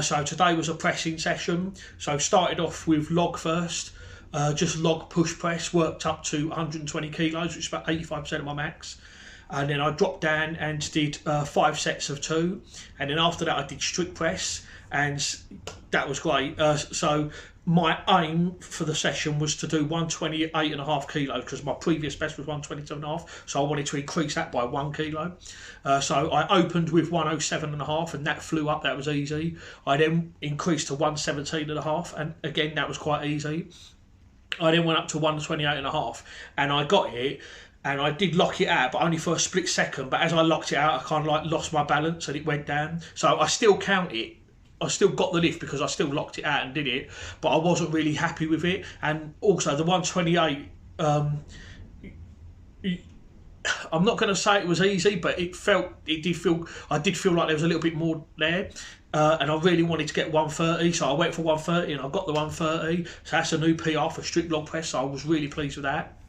So today was a pressing session. So started off with log first, just log push press, worked up to 120 kilos, which is about 85% of my max. And then I dropped down and did 5 sets of 2. And then after that I did strict press, and that was great. So my aim for the session was to do 128.5 kilos, because my previous best was 122.5, so I wanted to increase that by 1 kilo. So I opened with 107.5, and that flew up, that was easy. I then increased to 117.5, and again that was quite easy. I then went up to 128.5, and I got it, and I did lock it out, but only for a split second. But as I locked it out, I kind of like lost my balance and it went down. So I still count it. I still got the lift because I still locked it out and did it, but I wasn't really happy with it. And also the 128, I'm not going to say it was easy, but I did feel like there was a little bit more there. And I really wanted to get 130, so I went for 130 and I got the 130. So that's a new PR for strict log press, so I was really pleased with that.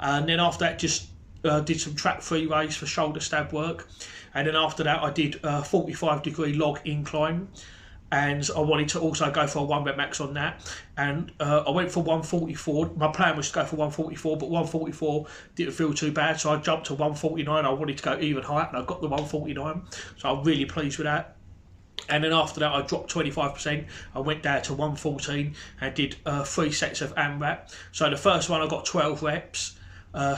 And then after that, just did some track free raise for shoulder stab work. And then after that, I did 45-degree log incline. And I wanted to also go for a 1 rep max on that. And I went for 144. My plan was to go for 144, but 144 didn't feel too bad. So I jumped to 149. I wanted to go even higher, and I got the 149. So I'm really pleased with that. And then after that, I dropped 25%. I went down to 114 and did 3 sets of AMRAP. So the first one, I got 12 reps.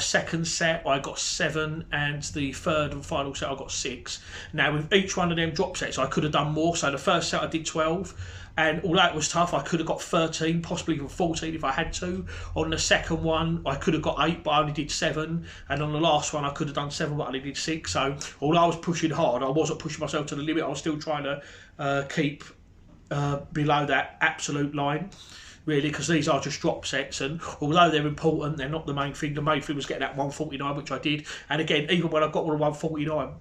Second set I got 7, and the third and final set I got 6. Now with each one of them drop sets I could have done more. So the first set I did 12, and although it was tough, I could have got 13, possibly even 14 if I had to. On the second one I could have got 8, but I only did 7, and on the last one I could have done 7, but I only did 6. So although I was pushing hard, I wasn't pushing myself to the limit. I was still trying to keep below that absolute line, really, because these are just drop sets, and although they're important, they're not the main thing. The main thing was getting that 149, which I did. And again, even when I got all the 149,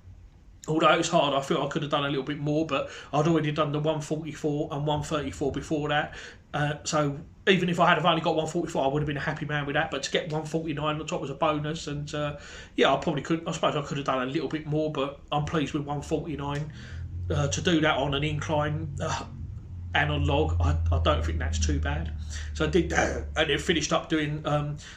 although it was hard, I feel I could have done a little bit more, but I'd already done the 144 and 134 before that. So even if I had only got 144, I would have been a happy man with that. But to get 149 on top was a bonus, and yeah, I suppose I could have done a little bit more, but I'm pleased with 149. To do that on an incline and on log, I don't think that's too bad. So I did that, and then finished up doing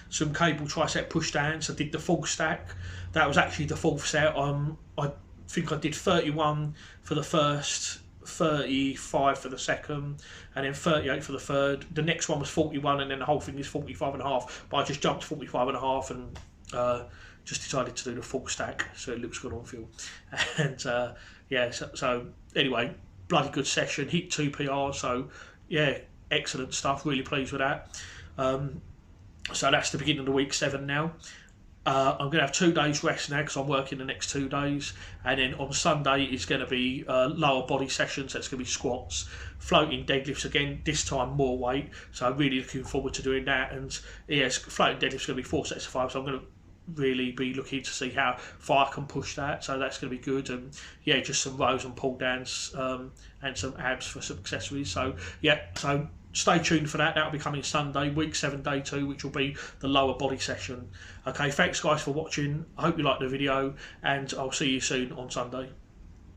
some cable tricep push downs. I did the full stack. That was actually the 4th set. I think I did 31 for the first, 35 for the second, and then 38 for the third. The next one was 41, and then the whole thing is 45.5. But I just jumped to 45.5 and just decided to do the full stack, so it looks good on film. And yeah, so anyway, bloody good session, hit 2 PRs, so yeah, excellent stuff, really pleased with that. So that's the beginning of the week 7 now. I'm going to have 2 days rest now because I'm working the next 2 days, and then on Sunday is going to be lower body sessions. That's going to be squats, floating deadlifts again, this time more weight, so I'm really looking forward to doing that. And yes, floating deadlifts going to be 4 sets of 5, so I'm going to really be looking to see how far I can push that, so that's going to be good. And yeah, just some rows and pull downs and some abs for some accessories. So yeah, so stay tuned for that. That'll be coming Sunday, week 7, day 2, which will be the lower body session. Okay, thanks guys for watching. I hope you liked the video, and I'll see you soon on Sunday.